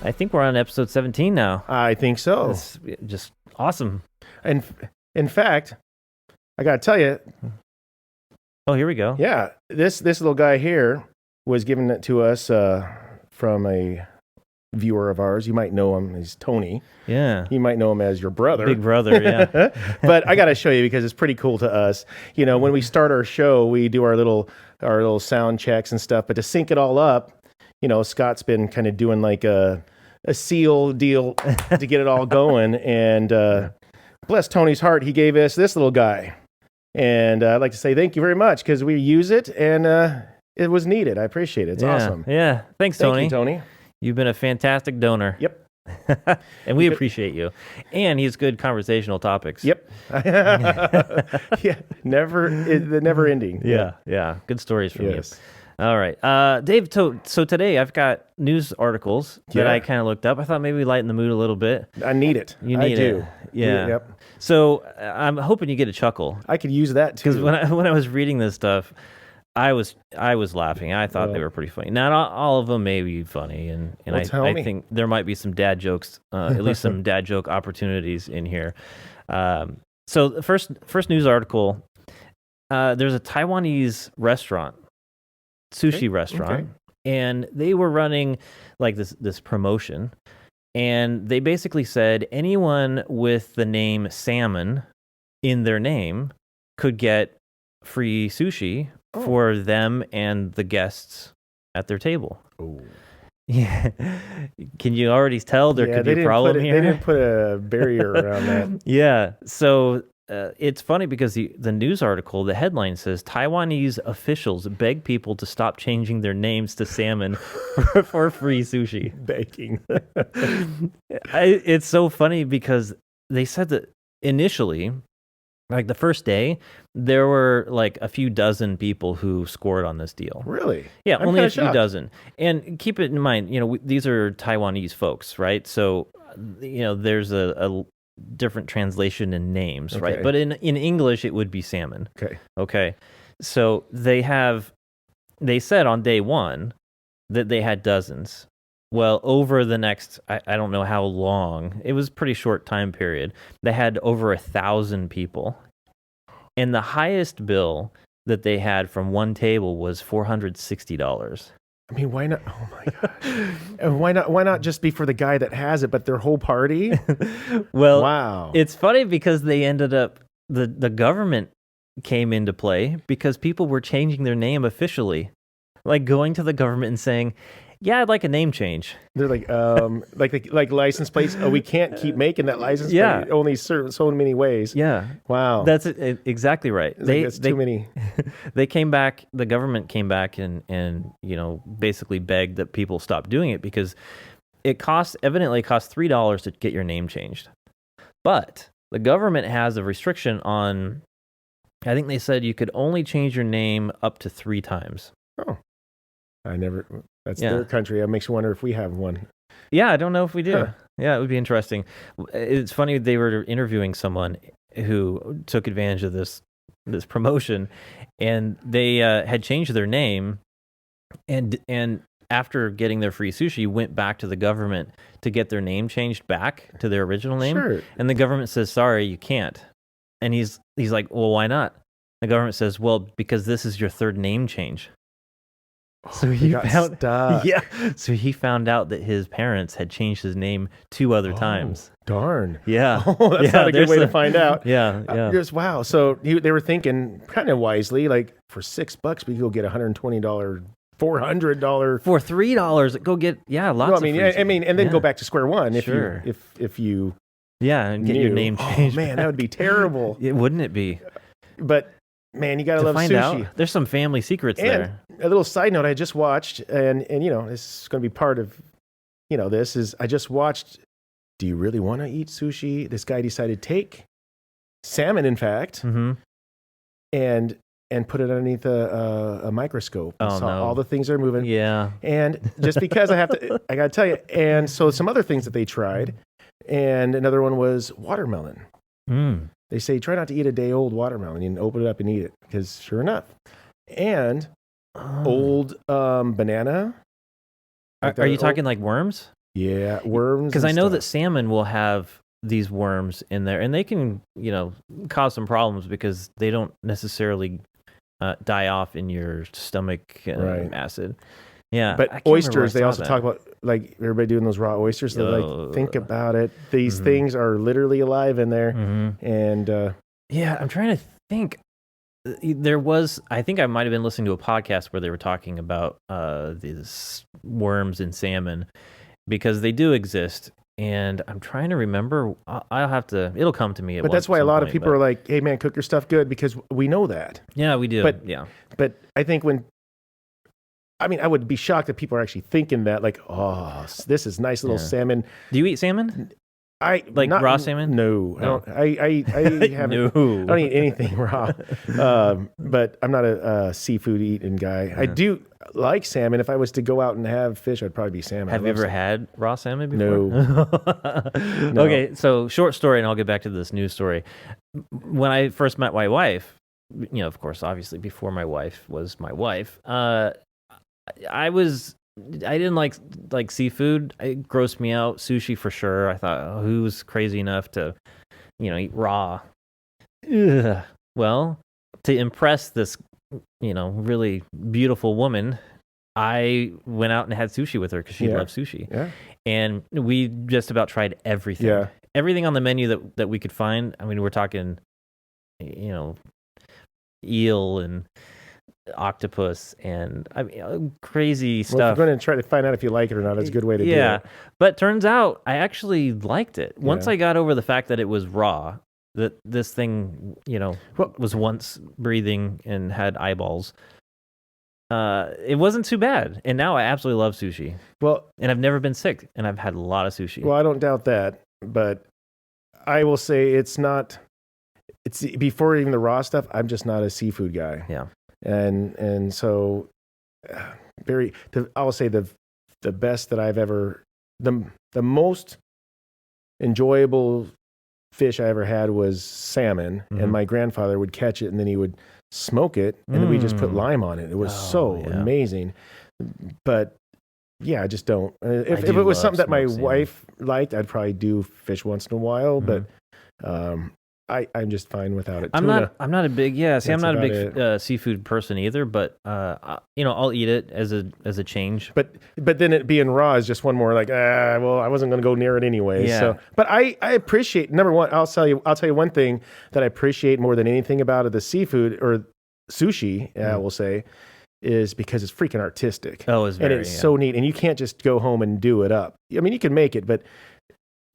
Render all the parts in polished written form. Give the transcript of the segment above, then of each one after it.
I think we're on episode 17 now. I think so. It's just awesome. And in fact, I got to tell you. Oh, here we go. Yeah, this little guy here was given it to us from a viewer of ours. You might know him. He's Tony. Yeah. You might know him as your brother. Big brother, yeah. But I got to show you because it's pretty cool to us. You know, when we start our show, we do our little sound checks and stuff. But to sync it all up, you know, Scott's been kind of doing like a seal deal to get it all going. And bless Tony's heart, he gave us this little guy. And I'd like to say thank you very much because we use it and it was needed. I appreciate it. It's awesome. Yeah. Thanks, Tony. Thank you, Tony. You've been a fantastic donor. Yep. And we appreciate you. And he's good conversational topics. Yep. Yeah. Never ending. Yeah. Good stories from you. Yes. All right. Dave, so today I've got news articles that I kind of looked up. I thought maybe lighten the mood a little bit. I need it. You need it. Yeah. Yep. So I'm hoping you get a chuckle. I could use that too. Because when I was reading this stuff, I was laughing. I thought they were pretty funny. Not all of them may be funny, and I think there might be some dad jokes, at least some dad joke opportunities in here. So the first news article, there's a Taiwanese restaurant, sushi restaurant, and they were running like this promotion, and they basically said anyone with the name salmon in their name could get free sushi for them and the guests at their table. Oh. Yeah. Can you already tell there could be a problem here? They didn't put a barrier around that. Yeah. So it's funny because the news article, the headline says, Taiwanese officials beg people to stop changing their names to salmon for free sushi. Begging. It's so funny because they said that initially, like the first day, there were like a few dozen people who scored on this deal. Really? Yeah, I'm only a shocked. few dozen. And keep it in mind, you know, these are Taiwanese folks, right? So, you know, there's a different translation in names, right? But in English, it would be salmon. Okay. So they said on day one that they had dozens. Well, over the next, I don't know how long, it was a pretty short time period, they had over 1,000 people. And the highest bill that they had from one table was $460. I mean, why not? Oh my gosh. And why not just be for the guy that has it, but their whole party? Well, wow. It's funny because they ended up, the government came into play because people were changing their name officially. Like going to the government and saying, yeah, I'd like a name change. They're like, like license plates. Oh, we can't keep making that license plate only so many ways. Yeah. Wow. That's exactly right. That's too many. They came back. The government came back and you know basically begged that people stop doing it because it evidently costs $3 to get your name changed. But the government has a restriction on. I think they said you could only change your name up to 3 times. Oh. That's their country. It makes you wonder if we have one. Yeah, I don't know if we do. Huh. Yeah, it would be interesting. It's funny, they were interviewing someone who took advantage of this promotion, and they had changed their name, and after getting their free sushi, went back to the government to get their name changed back to their original name. Sure. And the government says, sorry, you can't. And he's like, well, why not? The government says, well, because this is your 3rd name change. So he found out that his parents had changed his name 2 other times. Darn. Yeah. Oh, that's not a good way to find out. Yeah. Wow. So they were thinking kind of wisely, like for $6, we could go get $120, $400 for $3. Go get lots. I mean, and then go back to square one if you and get your name changed. Oh man, that would be terrible. Wouldn't it be? But man, you gotta love find sushi. Out, there's some family secrets there. A little side note I just watched, and you know, this is going to be part of, you know, this is I just watched. Do you really want to eat sushi? This guy decided to take salmon, in fact, and put it underneath a microscope. And saw all the things that are moving. Yeah. And just because I got to tell you, and so some other things that they tried, and another one was watermelon. They say try not to eat a day-old watermelon. You can open it up and eat it because sure enough, and old banana. Are you talking like worms? Yeah, worms. Because I know that salmon will have these worms in there, and they can, cause some problems because they don't necessarily die off in your stomach acid. Yeah, but oysters, they also talk about, like, everybody doing those raw oysters. So like, think about it. These things are literally alive in there, and I'm trying to think. I think I might have been listening to a podcast where they were talking about these worms in salmon because they do exist. And I'm trying to remember. It'll come to me. But that's why a lot of people are like, "Hey, man, cook your stuff good," because we know that. Yeah, we do. But I think I would be shocked if people are actually thinking that, like, oh, this is nice little salmon. Do you eat salmon? Not raw salmon? No, I don't. I haven't. No. I don't eat anything raw. But I'm not a seafood eating guy. I do like salmon. If I was to go out and have fish, I'd probably be salmon. Have you ever had raw salmon before? No. Okay, so short story, and I'll get back to this news story. When I first met my wife, of course, obviously before my wife was my wife, I didn't like seafood. It grossed me out. Sushi for sure. I thought, who's crazy enough to, eat raw? Ugh. Well, to impress this, really beautiful woman, I went out and had sushi with her because she loves sushi. Yeah. And we just about tried everything. Yeah. Everything on the menu that we could find. I mean, we're talking, eel and octopus and crazy stuff. Well, if you're going to try to find out if you like it or not, it's a good way to do it. Yeah, but turns out I actually liked it. Once I got over the fact that it was raw, that this thing, was once breathing and had eyeballs, it wasn't too bad. And now I absolutely love sushi. Well, and I've never been sick, and I've had a lot of sushi. Well, I don't doubt that, but I will say it's before even the raw stuff, I'm just not a seafood guy. Yeah. And so I will say the best that I've ever, the most enjoyable fish I ever had was salmon, and my grandfather would catch it and then he would smoke it and then we just put lime on it. It was amazing. But yeah, I just don't. If it was something that my wife liked, I'd probably do fish once in a while, but I'm just fine without it. I'm not a big I'm not a big seafood person either, but I'll eat it as a change. But then it being raw is just one more like, well, I wasn't going to go near it anyway. Yeah. So, but I appreciate, number one, I'll tell you one thing that I appreciate more than anything about the seafood or sushi, I will say, is because it's freaking artistic. Oh, it's very, and it's so neat, and you can't just go home and do it up. I mean, you can make it, but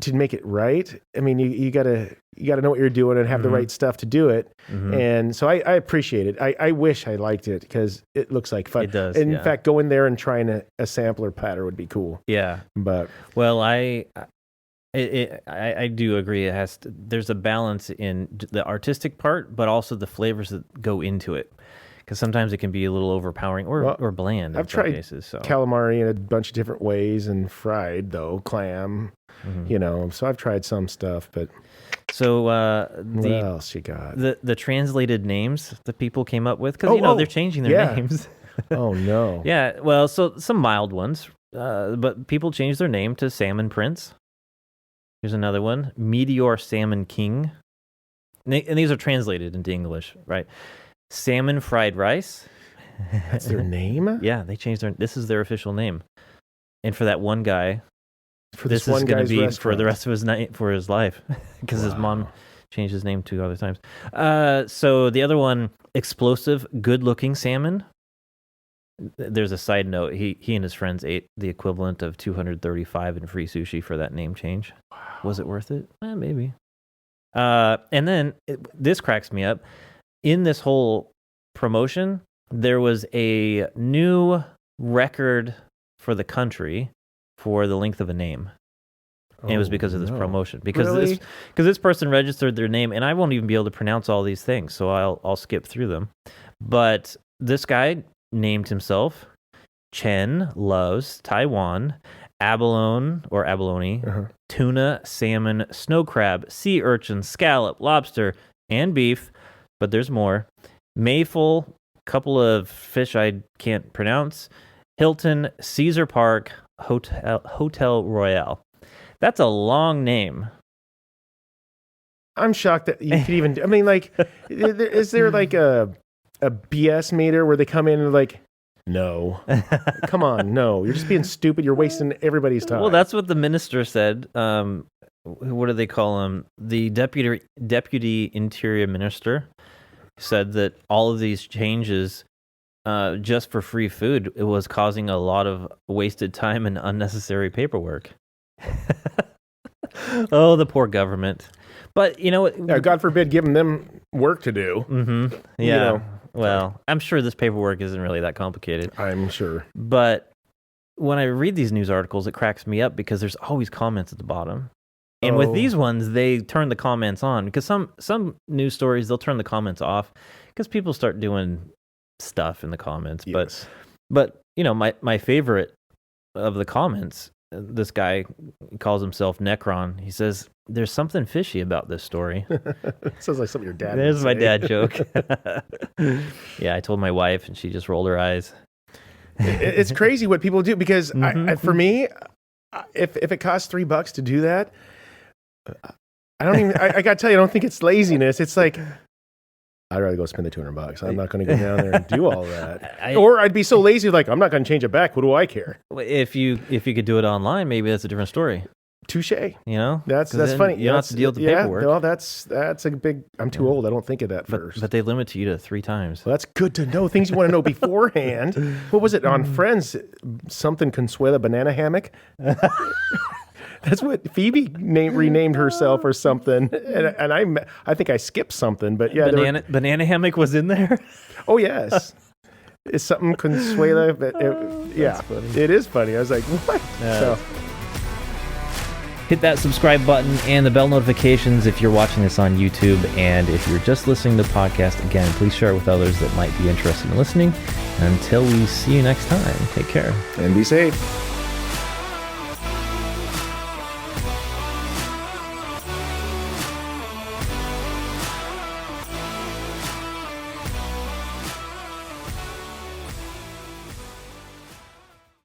to make it right, I mean, you gotta know what you're doing and have the right stuff to do it. And so I appreciate it. I wish I liked it because it looks like fun. It does. In fact, going there and trying a sampler platter would be cool. Yeah. But I do agree. There's a balance in the artistic part, but also the flavors that go into it. Because sometimes it can be a little overpowering or bland. I've tried calamari in a bunch of different ways and fried, though, clam, so I've tried some stuff, but... So what else you got? The translated names that people came up with, because, they're changing their names. Oh, no. Yeah, well, so some mild ones, but people changed their name to Salmon Prince. Here's another one, Meteor Salmon King. And these are translated into English, right? Salmon fried rice. That's their name? Yeah, they changed this is their official name. And for that one guy, this is going to be restaurant for the rest of his night, for his life, because his mom changed his name 2 other times. So the other one, Explosive Good Looking Salmon. There's a side note. He and his friends ate the equivalent of $235 in free sushi for that name change. Wow. Was it worth it? Maybe. And then this cracks me up. In this whole promotion, there was a new record for the country for the length of a name. And it was because of this promotion. Because this person registered their name, and I won't even be able to pronounce all these things, so I'll skip through them. But this guy named himself Chen Loves Taiwan, abalone, tuna, salmon, snow crab, sea urchin, scallop, lobster, and beef. But there's more. Mayful, couple of fish I can't pronounce. Hilton, Caesar Park, Hotel Royale. That's a long name. I'm shocked that you could even. I mean, like, is there like a BS meter where they come in and like, no, come on, no, you're just being stupid. You're wasting everybody's time. Well, that's what the minister said. What do they call him? The deputy interior minister said that all of these changes, just for free food, it was causing a lot of wasted time and unnecessary paperwork. Oh, the poor government. But you know what? Yeah, God forbid giving them work to do. Mm-hmm. Yeah. You know, well, I'm sure this paperwork isn't really that complicated. I'm sure. But when I read these news articles, it cracks me up because there's always comments at the bottom. And with these ones, they turn the comments on because some news stories, they'll turn the comments off because people start doing stuff in the comments. Yes. But you know, my favorite of the comments, this guy calls himself Necron. He says, there's something fishy about this story. Sounds like something your dad There's would my say. dad joke. Yeah, I told my wife and she just rolled her eyes. It's crazy what people do because for me, if it costs $3 to do that, I don't even, I got to tell you, I don't think it's laziness. It's like, I'd rather go spend the $200. I'm not going to go down there and do all that. Or I'd be so lazy, like, I'm not going to change it back. What do I care? If you could do it online, maybe that's a different story. Touche. You know? That's funny. You don't have to deal with the paperwork. Well, that's a big, I'm too old. I don't think of that first. But they limit you to 3 times. Well, that's good to know. Things you want to know beforehand. What was it on Friends? Something Consuela Banana Hammock? That's what Phoebe renamed herself or something. And I think I skipped something, but yeah. Banana Hammock was in there? Oh, yes. It's something Consuela. But yeah, it is funny. I was like, what? So. Hit that subscribe button and the bell notifications if you're watching this on YouTube. And if you're just listening to the podcast, again, please share it with others that might be interested in listening. And until we see you next time, take care. And be safe.